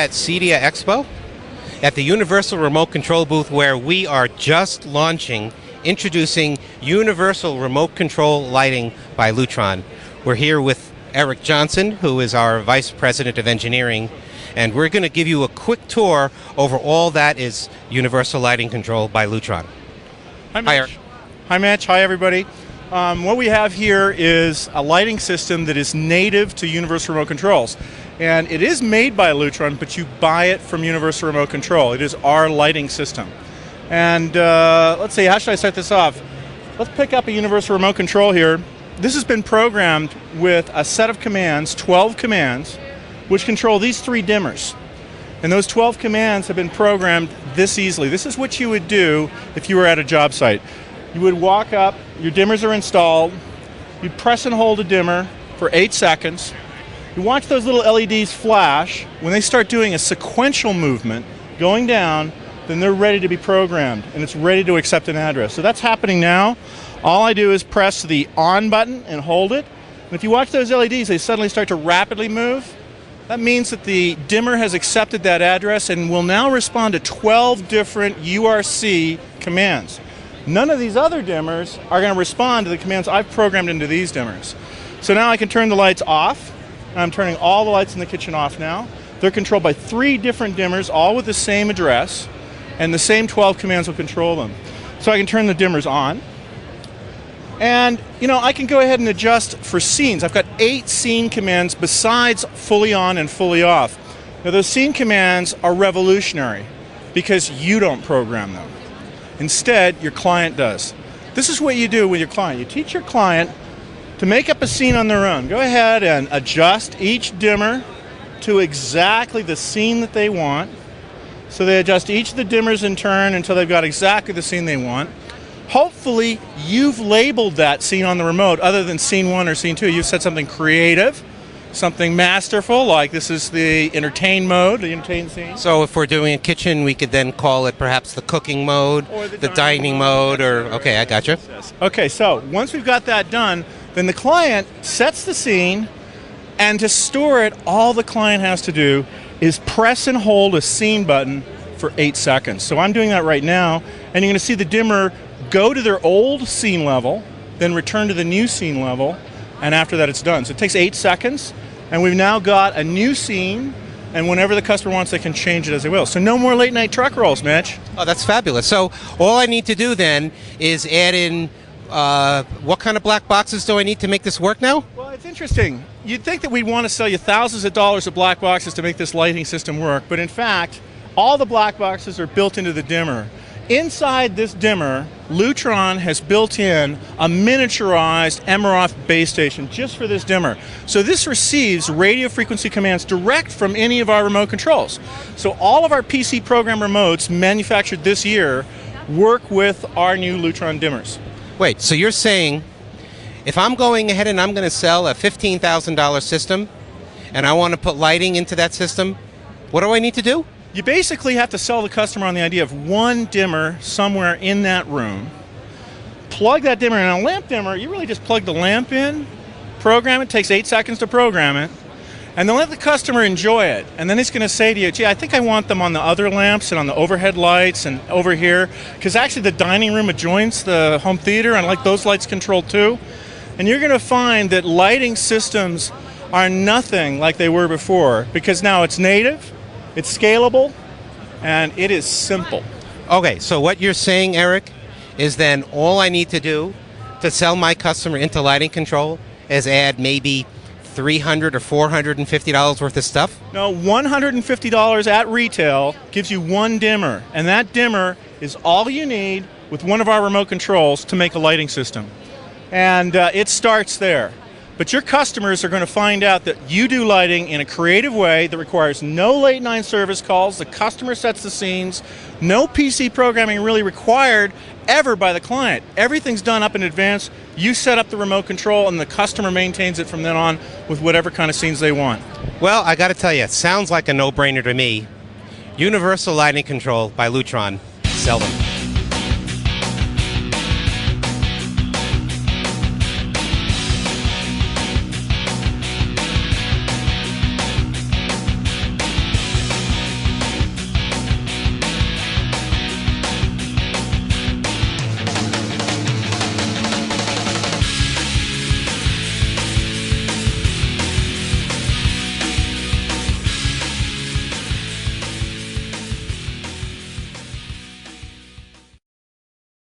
at CEDIA Expo at the Universal Remote Control booth, where we are just introducing Universal Remote Control Lighting by Lutron. We're here with Eric Johnson, who is our Vice President of Engineering, and we're going to give you a quick tour over all that is Universal Lighting Control by Lutron. Hi, Mitch. Hi, Eric. Hi, Mitch. Hi, everybody. What we have here is a lighting system that is native to Universal Remote Controls. And it is made by Lutron, but you buy it from Universal Remote Control. It is our lighting system. And let's see, how should I start this off? Let's pick up a Universal Remote Control here. This has been programmed with a set of commands, 12 commands, which control these 3 dimmers. And those 12 commands have been programmed this easily. This is what you would do if you were at a job site. You would walk up, your dimmers are installed, you'd press and hold a dimmer for 8 seconds, you watch those little LEDs flash. When they start doing a sequential movement, going down, then they're ready to be programmed, and it's ready to accept an address. So that's happening now. All I do is press the on button and hold it, and if you watch those LEDs, they suddenly start to rapidly move. That means that the dimmer has accepted that address and will now respond to 12 different URC commands. None of these other dimmers are going to respond to the commands I've programmed into these dimmers. So now I can turn the lights off. I'm turning all the lights in the kitchen off now. They're controlled by 3 different dimmers, all with the same address, and the same 12 commands will control them. So I can turn the dimmers on. And, you know, I can go ahead and adjust for scenes. I've got 8 scene commands besides fully on and fully off. Now, those scene commands are revolutionary because you don't program them. Instead, your client does. This is what you do with your client. You teach your client to make up a scene on their own. Go ahead and adjust each dimmer to exactly the scene that they want. So they adjust each of the dimmers in turn until they've got exactly the scene they want. Hopefully, you've labeled that scene on the remote other than scene 1 or scene 2. You've said something creative, something masterful, like this is the entertain mode, the entertain scene. So if we're doing a kitchen, we could then call it perhaps the cooking mode, or the dining mode, or, okay, I gotcha. Okay, so once we've got that done, then the client sets the scene, and to store it, all the client has to do is press and hold a scene button for 8 seconds. So I'm doing that right now, and you're going to see the dimmer go to their old scene level, then return to the new scene level, and after that it's done. So it takes 8 seconds, and we've now got a new scene, and whenever the customer wants, they can change it as they will. So no more late night truck rolls, Mitch. Oh, that's fabulous. So all I need to do then is add in, what kind of black boxes do I need to make this work now? Well, it's interesting. You'd think that we'd want to sell you thousands of dollars of black boxes to make this lighting system work, but in fact, all the black boxes are built into the dimmer. Inside this dimmer, Lutron has built in a miniaturized MROF base station just for this dimmer. So this receives radio frequency commands direct from any of our remote controls. So all of our PC program remotes manufactured this year work with our new Lutron dimmers. Wait, so you're saying if I'm going ahead and I'm going to sell a $15,000 system and I want to put lighting into that system, what do I need to do? You basically have to sell the customer on the idea of one dimmer somewhere in that room. Plug that dimmer in. A lamp dimmer, you really just plug the lamp in, program it, takes 8 seconds to program it, and then let the customer enjoy it. And then he's going to say to you, gee, I think I want them on the other lamps and on the overhead lights and over here, because actually the dining room adjoins the home theater, and I like those lights controlled too. And you're going to find that lighting systems are nothing like they were before, because now it's native, it's scalable, and it is simple. Okay, so what you're saying, Eric, is then all I need to do to sell my customer into lighting control is add maybe $300 or $450 worth of stuff? No, $150 at retail gives you one dimmer, and that dimmer is all you need with one of our remote controls to make a lighting system. And it starts there. But your customers are going to find out that you do lighting in a creative way that requires no late night service calls. The customer sets the scenes. No PC programming really required ever by the client. Everything's done up in advance. You set up the remote control and the customer maintains it from then on with whatever kind of scenes they want. Well, I got to tell you, it sounds like a no-brainer to me. Universal Lighting Control by Lutron. Sell them.